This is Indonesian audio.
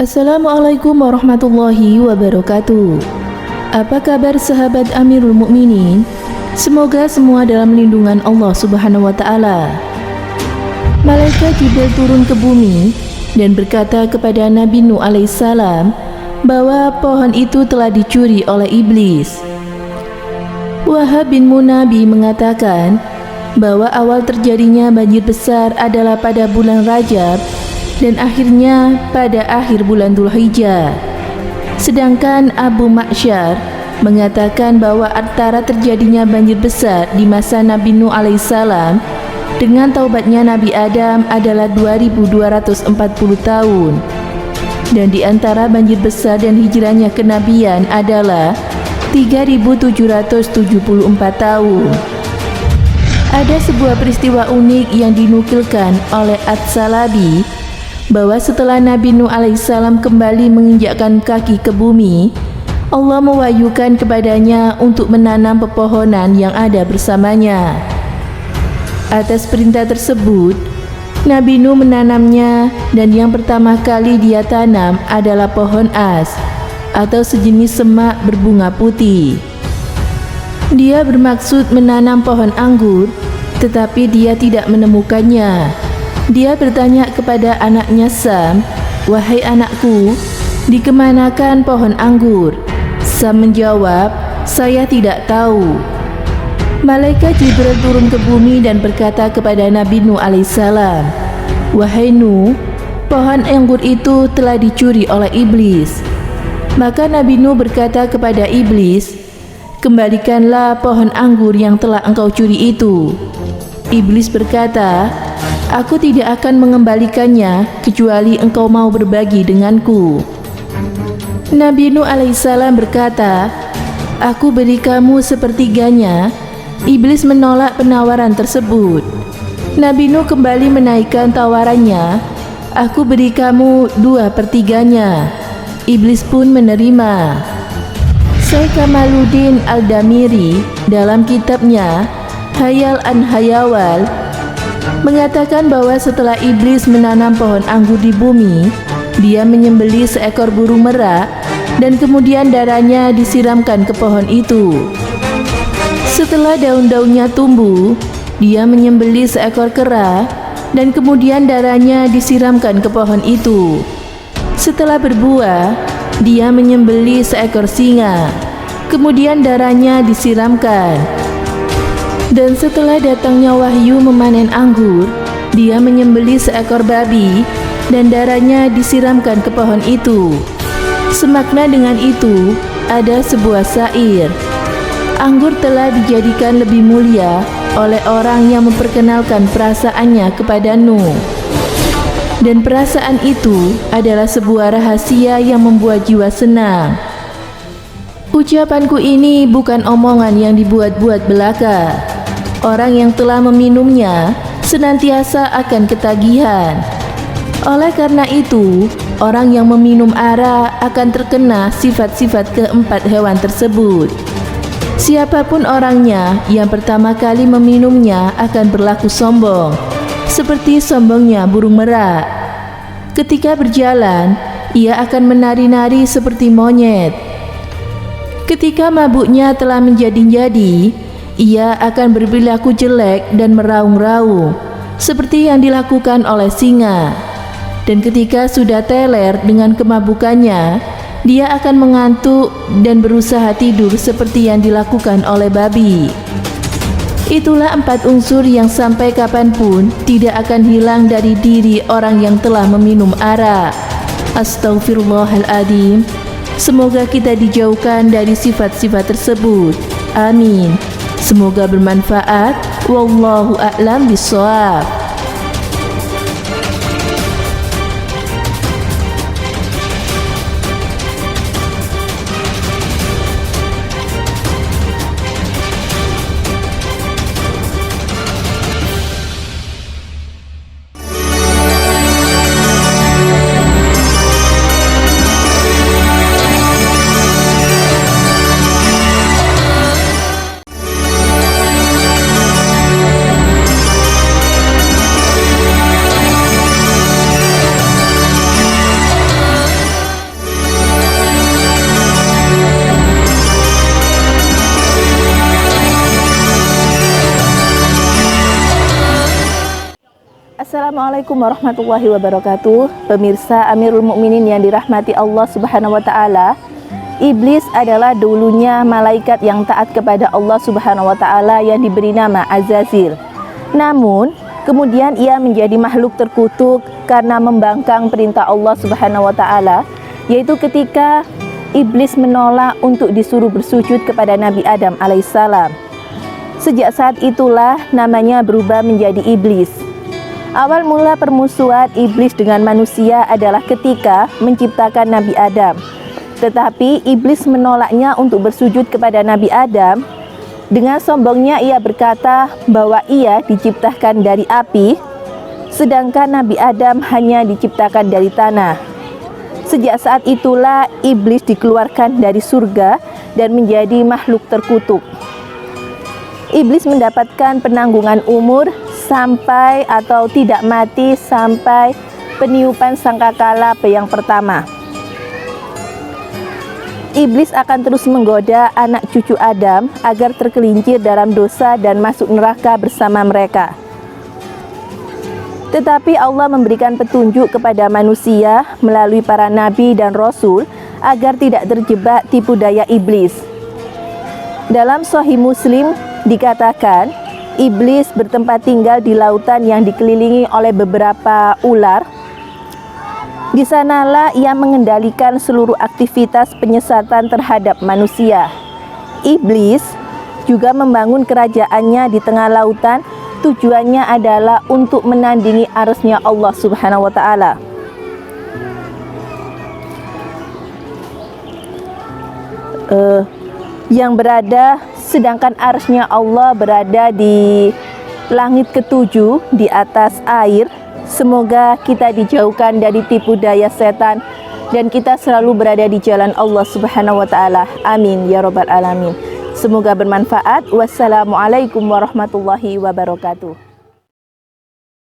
Assalamualaikum warahmatullahi wabarakatuh. Apa kabar sahabat Amirul Mukminin? Semoga semua dalam lindungan Allah Subhanahu wa taala. Malaikat Jibril turun ke bumi dan berkata kepada Nabi Nuh alaihissalam bahwa pohon itu telah dicuri oleh iblis. Wahab bin Munabi mengatakan bahwa awal terjadinya banjir besar adalah pada bulan Rajab dan akhirnya pada akhir bulan Dzulhijjah. Sedangkan Abu Ma'syar mengatakan bahwa antara terjadinya banjir besar di masa Nabi Nuh alaihissalam dengan taubatnya Nabi Adam adalah 2240 tahun. Dan di antara banjir besar dan hijrahnya kenabian adalah 3774 tahun. Ada sebuah peristiwa unik yang dinukilkan oleh At-Salabi bahwa setelah Nabi Nuh alaihissalam kembali menginjakkan kaki ke bumi, Allah mewahyukan kepadanya untuk menanam pepohonan yang ada bersamanya. Atas perintah tersebut, Nabi Nuh menanamnya dan yang pertama kali dia tanam adalah pohon as atau sejenis semak berbunga putih. Dia bermaksud menanam pohon anggur, tetapi dia tidak menemukannya. Dia bertanya kepada anaknya Sam, "Wahai anakku, dikemanakan pohon anggur?" Sam menjawab, "Saya tidak tahu." Malaikat Jibril turun ke bumi dan berkata kepada Nabi Nuh alaihissalam, "Wahai Nuh, pohon anggur itu telah dicuri oleh iblis." Maka Nabi Nuh berkata kepada iblis, "Kembalikanlah pohon anggur yang telah engkau curi itu." Iblis berkata, "Aku tidak akan mengembalikannya kecuali engkau mau berbagi denganku." Nabi Nuh alaihissalam berkata, "Aku beri kamu sepertiganya." Iblis menolak penawaran tersebut. Nabi Nuh kembali menaikkan tawarannya, "Aku beri kamu 2/3-nya." Iblis pun menerima. Syekh Kamaluddin Al-Damiri dalam kitabnya Hayal an Hayawal mengatakan bahwa setelah iblis menanam pohon anggur di bumi, dia menyembelih seekor burung merak dan kemudian darahnya disiramkan ke pohon itu. Setelah daun-daunnya tumbuh, dia menyembelih seekor kera dan kemudian darahnya disiramkan ke pohon itu. Setelah berbuah, dia menyembelih seekor singa, kemudian darahnya disiramkan. Dan setelah datangnya wahyu memanen anggur, dia menyembelih seekor babi dan darahnya disiramkan ke pohon itu. Semakna dengan itu, ada sebuah syair, "Anggur telah dijadikan lebih mulia oleh orang yang memperkenalkan perasaannya kepada Nuh." Dan perasaan itu adalah sebuah rahasia yang membuat jiwa senang. Ucapanku ini bukan omongan yang dibuat-buat belaka. Orang yang telah meminumnya senantiasa akan ketagihan. Oleh karena itu, orang yang meminum arak akan terkena sifat-sifat keempat hewan tersebut. Siapapun orangnya yang pertama kali meminumnya akan berlaku sombong, seperti sombongnya burung merak. Ketika berjalan, ia akan menari-nari seperti monyet. Ketika mabuknya telah menjadi-jadi, ia akan berperilaku jelek dan meraung-raung, seperti yang dilakukan oleh singa. Dan ketika sudah teler dengan kemabukannya, dia akan mengantuk dan berusaha tidur seperti yang dilakukan oleh babi. Itulah 4 unsur yang sampai kapanpun tidak akan hilang dari diri orang yang telah meminum arak. Astaghfirullahaladzim. Semoga kita dijauhkan dari sifat-sifat tersebut. Amin. Semoga bermanfaat. Wallahu a'lam bishawab. Assalamualaikum warahmatullahi wabarakatuh. Pemirsa Amirul Mukminin yang dirahmati Allah Subhanahu wa taala. Iblis adalah dulunya malaikat yang taat kepada Allah Subhanahu wa taala yang diberi nama Azazil. Namun, kemudian ia menjadi makhluk terkutuk karena membangkang perintah Allah Subhanahu wa taala, yaitu ketika iblis menolak untuk disuruh bersujud kepada Nabi Adam alaihissalam. Sejak saat itulah namanya berubah menjadi iblis. Awal mula permusuhan iblis dengan manusia adalah ketika menciptakan Nabi Adam. Tetapi iblis menolaknya untuk bersujud kepada Nabi Adam. Dengan sombongnya ia berkata bahwa ia diciptakan dari api, sedangkan Nabi Adam hanya diciptakan dari tanah. Sejak saat itulah iblis dikeluarkan dari surga dan menjadi makhluk terkutuk. Iblis mendapatkan penanggungan umur sampai atau tidak mati sampai peniupan sangkakala yang pertama. Iblis akan terus menggoda anak cucu Adam agar tergelincir dalam dosa dan masuk neraka bersama mereka. Tetapi Allah memberikan petunjuk kepada manusia melalui para nabi dan rasul agar tidak terjebak tipu daya iblis. Dalam Sahih Muslim dikatakan, iblis bertempat tinggal di lautan yang dikelilingi oleh beberapa ular. Di sanalah ia mengendalikan seluruh aktivitas penyesatan terhadap manusia. Iblis juga membangun kerajaannya di tengah lautan. Tujuannya adalah untuk menandingi arsy-Nya Allah Subhanahu wa taala. Sedangkan arsy-Nya Allah berada di langit ketujuh di atas air. Semoga kita dijauhkan dari tipu daya setan dan kita selalu berada di jalan Allah Subhanahu wa taala. Amin ya rabbal alamin. Semoga bermanfaat. Wassalamualaikum warahmatullahi wabarakatuh.